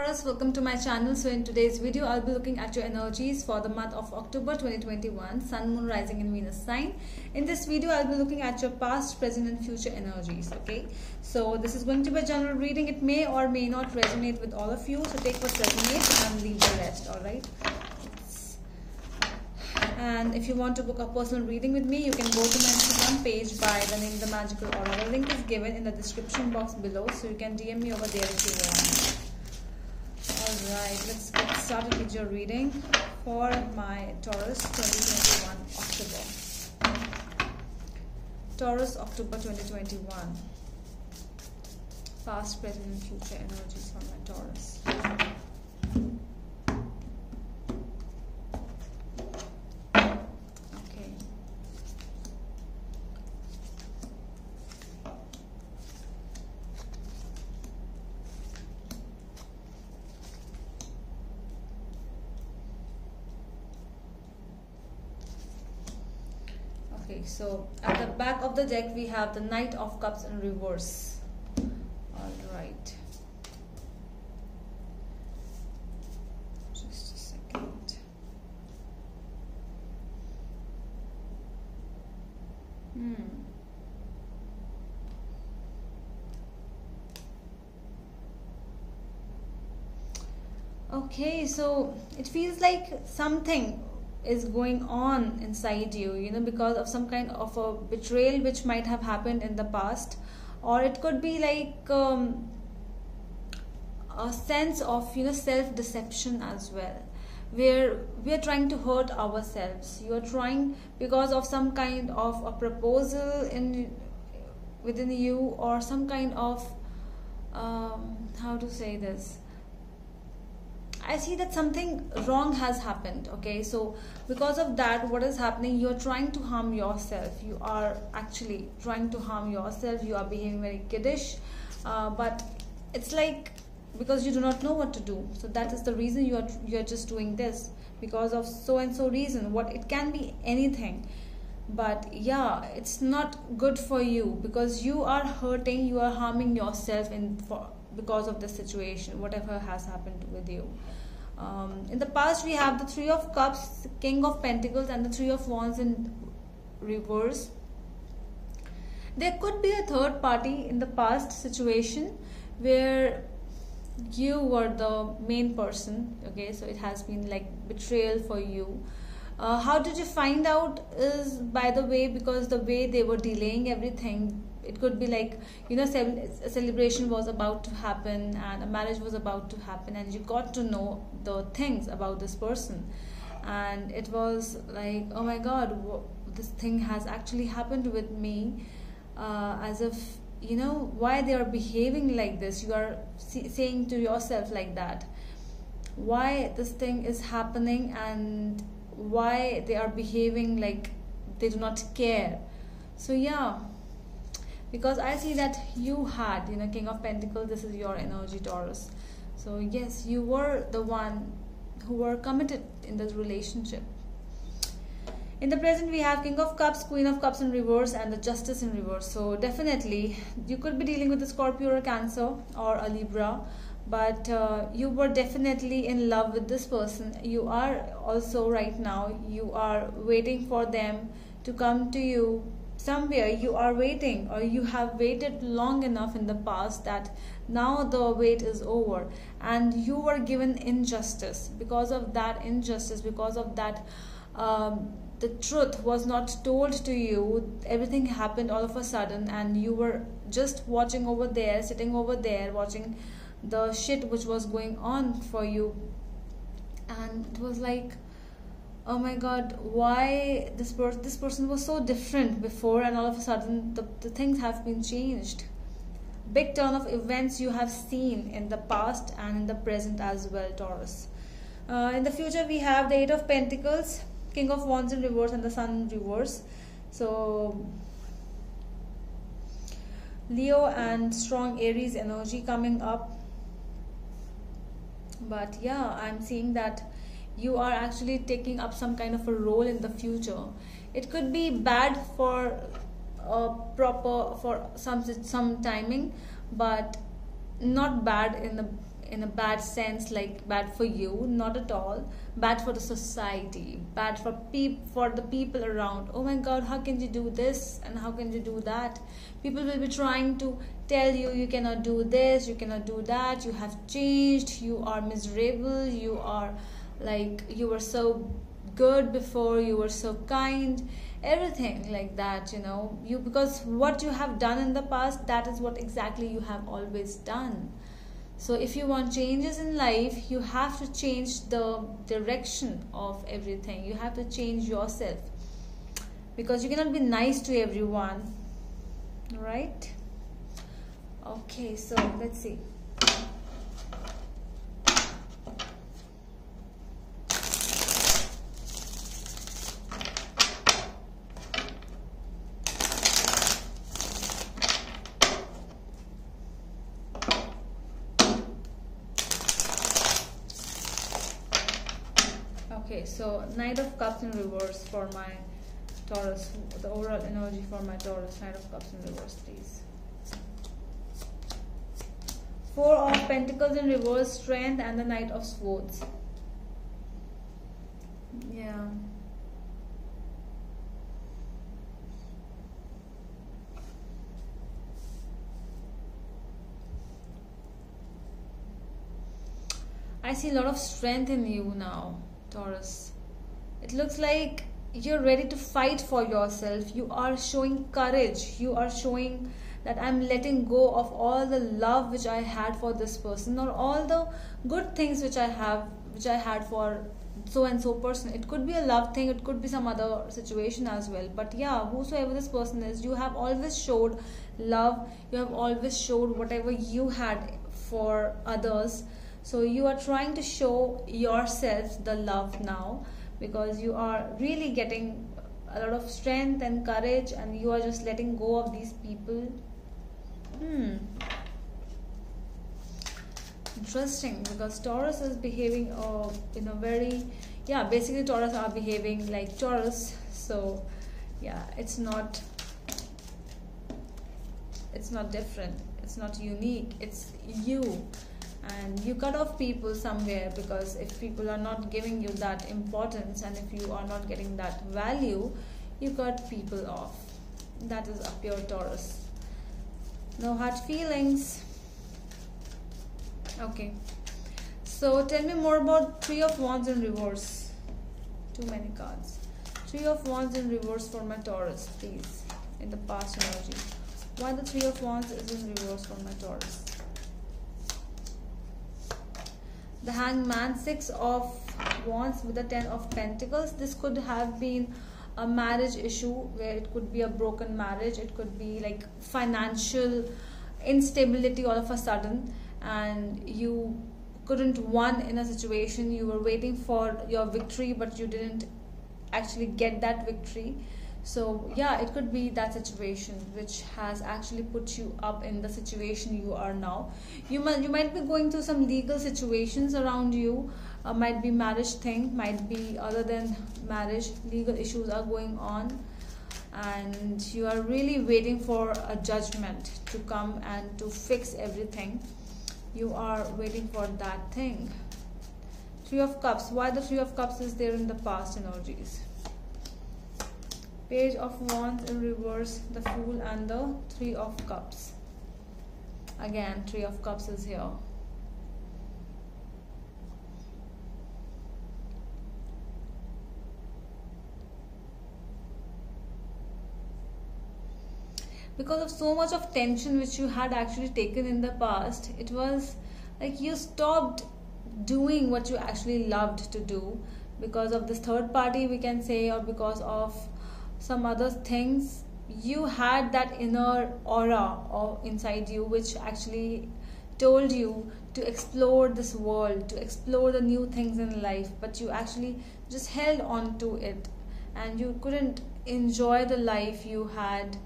Taurus, welcome to my channel. So in today's video I'll be looking at your energies for the month of October 2021, Sun, Moon, Rising and Venus sign. In this video I'll be looking at your past, present and future energies. Okay, so this is going to be a general reading. It may or may not resonate with all of you, so take what resonates and leave the rest. Alright, and if you want to book a personal reading with me, you can go to my Instagram page by the name The Magical Aura. The link is given in the description box below, so you can DM me over there if you want. Alright, let's get started with your reading for my Taurus 2021 October. Taurus October 2021. Past, present and future energies for my Taurus. Okay. Okay, so at the back of the deck we have the Knight of Cups in reverse. Alright. Just a second. Okay, so it feels like something is going on inside you, because of some kind of a betrayal which might have happened in the past, or it could be like a sense of self-deception as well, where we are trying to hurt ourselves. You are trying because of some kind of a proposal within you, or some kind of how to say this, I see that something wrong has happened. Okay, so because of that, what is happening, you're trying to harm yourself. You are actually trying to harm yourself. You are behaving very kiddish, but it's like because you do not know what to do. So that is the reason you're just doing this, because of so and so reason. What it can be anything, but yeah, it's not good for you, because you are hurting, you are harming yourself because of the situation, whatever has happened with you. In the past we have the Three of Cups, King of Pentacles and the Three of Wands in reverse. There could be a third party in the past situation where you were the main person. Okay, so it has been like betrayal for you. How did you find out is, by the way, because the way they were delaying everything. It could be like, a celebration was about to happen and a marriage was about to happen, and you got to know the things about this person, and it was like, oh my god, this thing has actually happened with me, as if, why they are behaving like this. You are saying to yourself like that, why this thing is happening and why they are behaving like they do not care. So yeah, because I see that you had, King of Pentacles, this is your energy, Taurus. So yes, you were the one who were committed in this relationship. In the present we have King of Cups, Queen of Cups in reverse and the Justice in reverse. So definitely you could be dealing with a Scorpio or a Cancer or a Libra, but you were definitely in love with this person. You are also right now, you are waiting for them to come to you. Somewhere you are waiting, or you have waited long enough in the past that now the wait is over, and you were given injustice. Because of that injustice, because of that the truth was not told to you. Everything happened all of a sudden, and you were just watching over there, sitting over there, watching the shit which was going on for you. And it was like, oh my god, why this person was so different before, and all of a sudden the things have been changed. Big turn of events you have seen in the past and in the present as well, Taurus. In the future we have the Eight of Pentacles, King of Wands in reverse and the Sun in reverse. So Leo and strong Aries energy coming up. But yeah, I'm seeing that you are actually taking up some kind of a role in the future. It could be bad for some timing, but not bad in a bad sense, like bad for you, not at all. Bad for the society, bad for the people around. Oh my god, how can you do this and how can you do that? People will be trying to tell you, you cannot do this, you cannot do that, you have changed, you are miserable, you are like, you were so good before, you were so kind, everything like that, you know. You, because what you have done in the past, that is what exactly you have always done. So if you want changes in life, you have to change the direction of everything. You have to change yourself, because you cannot be nice to everyone, right? Okay, so let's see. Okay, so Knight of Cups in reverse for my Taurus. The overall energy for my Taurus. Knight of Cups in reverse, please. Four of Pentacles in reverse, Strength, and the Knight of Swords. Yeah. I see a lot of strength in you now, Taurus. It looks like you're ready to fight for yourself. You are showing courage. You are showing that I'm letting go of all the love which I had for this person, or all the good things which I had for so and so person. It could be a love thing, it could be some other situation as well. But yeah, whosoever this person is, you have always showed love. You have always showed whatever you had for others. So you are trying to show yourself the love now, because you are really getting a lot of strength and courage, and you are just letting go of these people. Interesting, because Taurus is behaving in a very, yeah, basically Taurus are behaving like Taurus. So yeah, it's not different, it's not unique, it's you. And you cut off people somewhere, because if people are not giving you that importance, and if you are not getting that value, you cut people off. That is a pure Taurus. No hard feelings. Okay, so tell me more about Three of Wands in reverse. Too many cards. Three of Wands in reverse for my Taurus, please, in the past energy. Why the Three of Wands is in reverse for my Taurus? The Hanged Man, Six of Wands with the Ten of Pentacles. This could have been a marriage issue, where it could be a broken marriage. It could be like financial instability all of a sudden, and you couldn't win in a situation. You were waiting for your victory, but you didn't actually get that victory. So yeah, it could be that situation which has actually put you up in the situation you are now. You might be going through some legal situations around you. Might be marriage thing, might be other than marriage. Legal issues are going on, and you are really waiting for a judgment to come and to fix everything. You are waiting for that thing. Three of Cups. Why the Three of Cups is there in the past energies? Page of Wands in reverse, the Fool, and the Three of Cups. Again, Three of Cups is here. Because of so much of tension which you had actually taken in the past, it was like you stopped doing what you actually loved to do, because of this third party, we can say, or because of some other things. You had that inner aura inside you which actually told you to explore this world, to explore the new things in life, but you actually just held on to it, and you couldn't enjoy the life you had,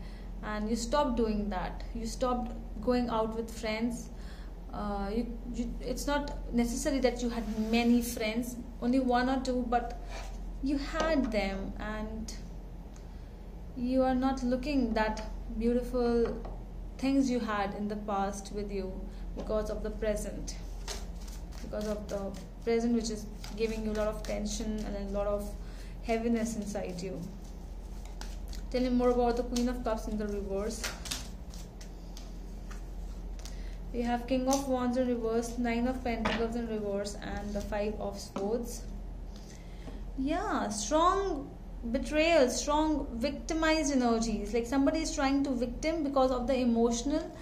and you stopped doing that. You stopped going out with friends. It's not necessary that you had many friends, only one or two, but you had them, and you are not looking that beautiful things you had in the past with you because of the present. because of the present, which is giving you a lot of tension and a lot of heaviness inside you. Tell me more about the Queen of Cups in the reverse. We have King of Wands in reverse, 9 of Pentacles in reverse, and the 5 of Swords. Yeah, strong betrayal, strong victimized energies. Like somebody is trying to victim because of the emotional,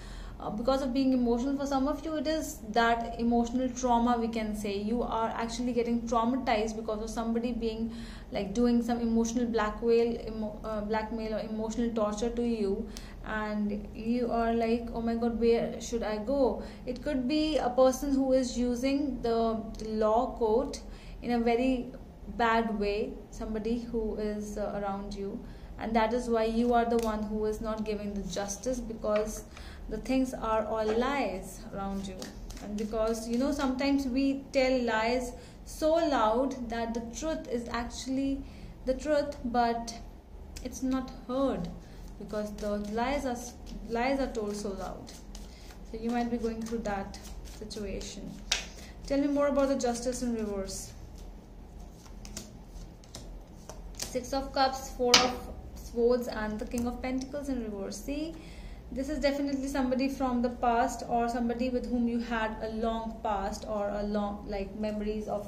because of being emotional. For some of you, it is that emotional trauma, we can say. You are actually getting traumatized because of somebody being like doing some emotional blackmail or emotional torture to you, and you are like, oh my god, where should I go? It could be a person who is using the law court in a very bad way, somebody who is around you, and that is why you are the one who is not giving the justice, because the things are all lies around you. And because sometimes we tell lies so loud that the truth is actually the truth, but it's not heard because the lies are told so loud. So you might be going through that situation. Tell me more about the Justice in reverse. 6 of Cups, 4 of Swords, and the King of Pentacles in reverse. See, this is definitely somebody from the past, or somebody with whom you had a long past, or a long memories of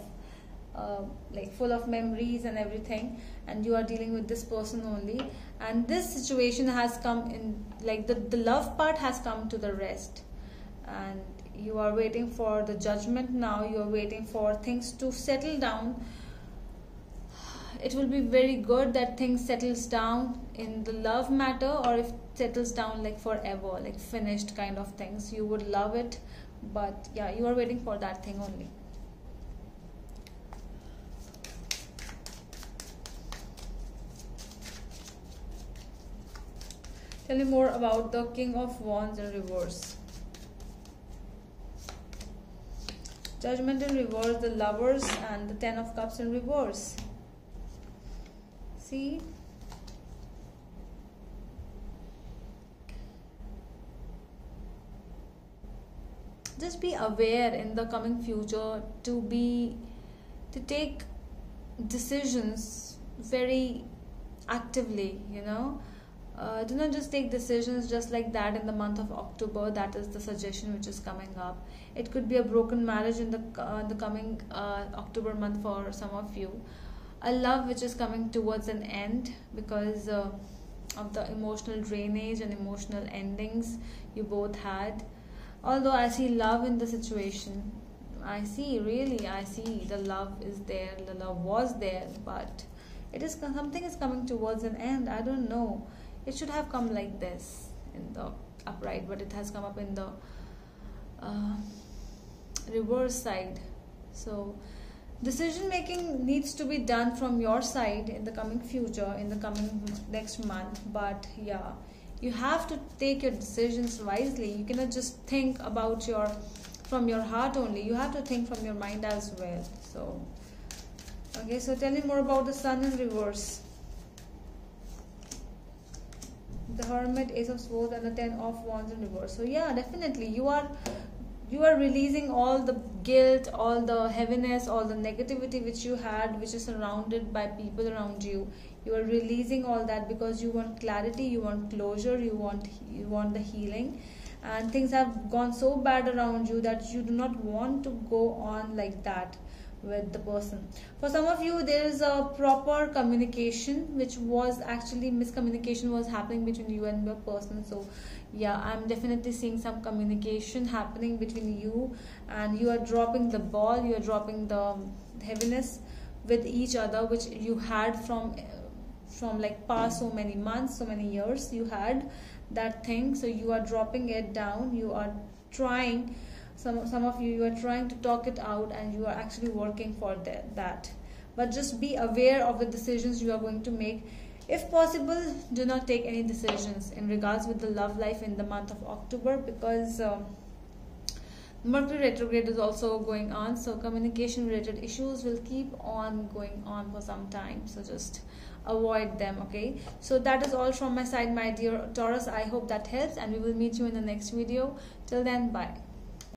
full of memories and everything, and you are dealing with this person only. And this situation has come in, like the love part has come to the rest, and you are waiting for the judgment now. You are waiting for things to settle down. It will be very good that things settles down in the love matter, or if settles down like forever, like finished kind of things. You would love it, but yeah, you are waiting for that thing only. Tell me more about the King of Wands in reverse. Judgment in reverse, the Lovers, and the 10 of Cups in reverse. See, just be aware in the coming future to take decisions very actively. Do not just take decisions just like that in the month of October. That is the suggestion which is coming up. It could be a broken marriage in the coming October month for some of you. A love which is coming towards an end because of the emotional drainage and emotional endings you both had. Although I see love in the situation, I see the love is there, the love was there, but something is coming towards an end. I don't know, it should have come like this in the upright, but it has come up in the reverse side. So decision making needs to be done from your side in the coming future, in the coming next month. But yeah, you have to take your decisions wisely. You cannot just think about from your heart only. You have to think from your mind as well. So okay, so tell me more about the Sun in reverse. The Hermit, Ace of Swords, and the 10 of Wands in reverse. So yeah, definitely you are releasing all the guilt, all the heaviness, all the negativity which you had, which is surrounded by people around you. You are releasing all that because you want clarity, you want closure, you want the healing. And things have gone so bad around you that you do not want to go on like that with the person. For some of you, there is a proper communication, which was actually miscommunication was happening between you and your person. So yeah, I'm definitely seeing some communication happening between you, and you are dropping the ball, you are dropping the heaviness with each other, which you had from like past so many months, so many years. You had that thing, so you are dropping it down. You are trying, some of you are trying to talk it out, and you are actually working for that. But just be aware of the decisions you are going to make. If possible, do not take any decisions in regards with the love life in the month of October, because Mercury retrograde is also going on, so communication related issues will keep on going on for some time, so just avoid them. Okay, so that is all from my side, my dear Taurus. I hope that helps, and we will meet you in the next video. Till then, bye.